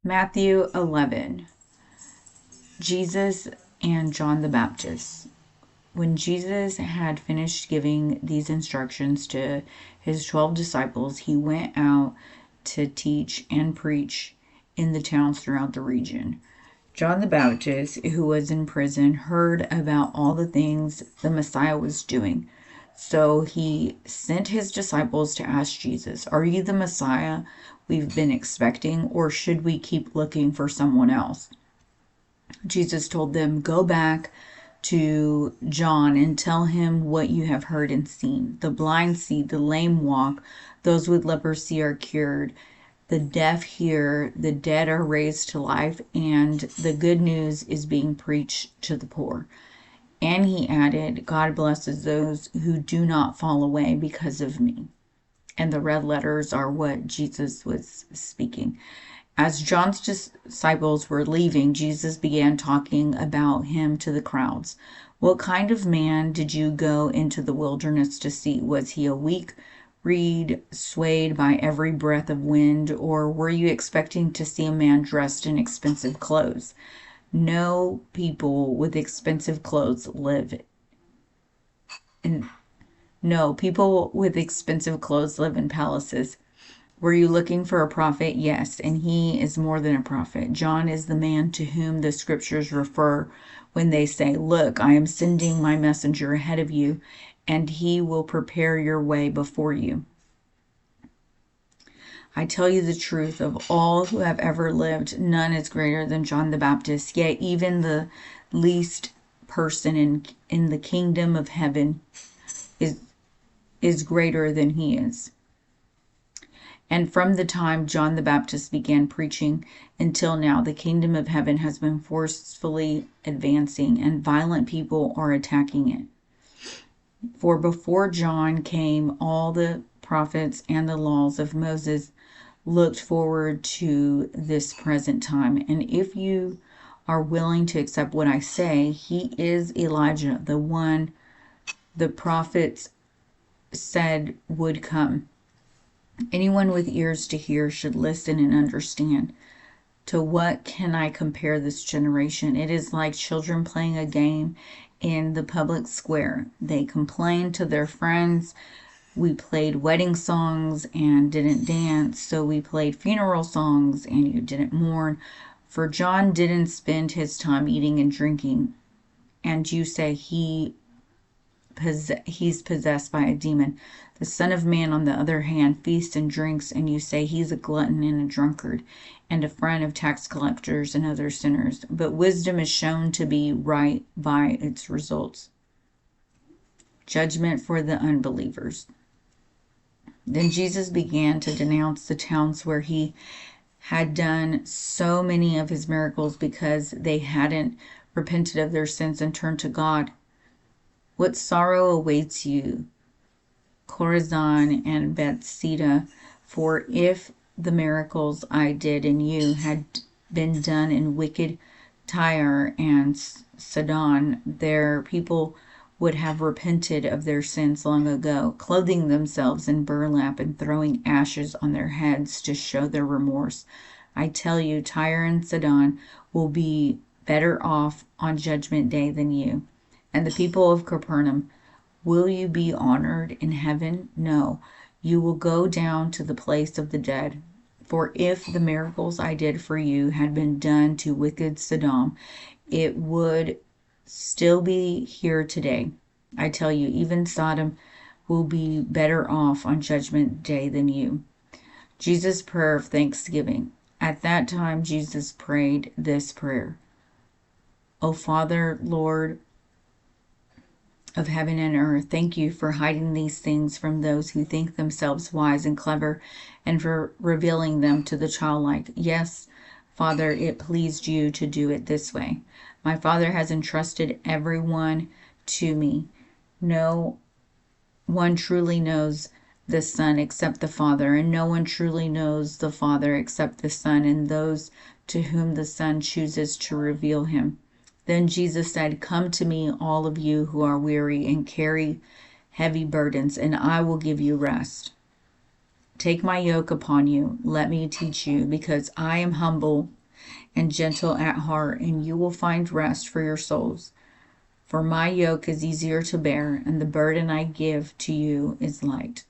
Matthew 11. Jesus and John the Baptist. When Jesus had finished giving these instructions to his 12 disciples, he went out to teach and preach in the towns throughout the region. John the Baptist, who was in prison, heard about all the things the Messiah was doing. So he sent his disciples to ask Jesus, "Are you the Messiah we've been expecting, or should we keep looking for someone else?" Jesus told them, "Go back to John and tell him what you have heard and seen. The blind see, the lame walk, those with leprosy are cured, the deaf hear, the dead are raised to life, and the good news is being preached to the poor." And he added, "God blesses those who do not fall away because of me." And the red letters are what Jesus was speaking. As John's disciples were leaving, Jesus began talking about him to the crowds. "What kind of man did you go into the wilderness to see? Was he a weak reed swayed by every breath of wind, or were you expecting to see a man dressed in expensive clothes? No, people with expensive clothes live in palaces. Were you looking for a prophet? Yes, and he is more than a prophet. John is the man to whom the scriptures refer when they say, 'Look, I am sending my messenger ahead of you, and he will prepare your way before you.' I tell you the truth, of all who have ever lived, none is greater than John the Baptist, yet even the least person in the kingdom of heaven is greater than he is." And from the time John the Baptist began preaching until now, the kingdom of heaven has been forcefully advancing, and violent people are attacking it. For before John came, all the prophets and the laws of Moses looked forward to this present time. And if you are willing to accept what I say, he is Elijah, the one the prophets said would come. Anyone with ears to hear should listen and understand. To what can I compare this generation? It is like children playing a game in the public square. They complain to their friends, "We played wedding songs and didn't dance, so we played funeral songs and you didn't mourn. For John didn't spend his time eating and drinking, and you say he's possessed by a demon. The Son of Man, on the other hand, feasts and drinks, and you say he's a glutton and a drunkard, and a friend of tax collectors and other sinners. But wisdom is shown to be right by its results." Judgment for the unbelievers. Then Jesus began to denounce the towns where he had done so many of his miracles because they hadn't repented of their sins and turned to God. "What sorrow awaits you, Chorazin and Bethsaida, for if the miracles I did in you had been done in wicked Tyre and Sidon, their people would have repented of their sins long ago, clothing themselves in burlap and throwing ashes on their heads to show their remorse. I tell you, Tyre and Sidon will be better off on Judgment Day than you. And the people of Capernaum, will you be honored in heaven? No, you will go down to the place of the dead. For if the miracles I did for you had been done to wicked Sodom, it would still be here today. I tell you, even Sodom will be better off on Judgment Day than you." Jesus' prayer of thanksgiving. At that time, Jesus prayed this prayer: "O Father, Lord of heaven and earth, thank you for hiding these things from those who think themselves wise and clever, and for revealing them to the childlike. Yes, Father, it pleased you to do it this way. My Father has entrusted everyone to me. No one truly knows the Son except the Father, and no one truly knows the Father except the Son, and those to whom the Son chooses to reveal him." Then Jesus said, "Come to me, all of you who are weary and carry heavy burdens, and I will give you rest. Take my yoke upon you. Let me teach you, because I am humble and gentle at heart, and you will find rest for your souls. For my yoke is easier to bear, and the burden I give to you is light.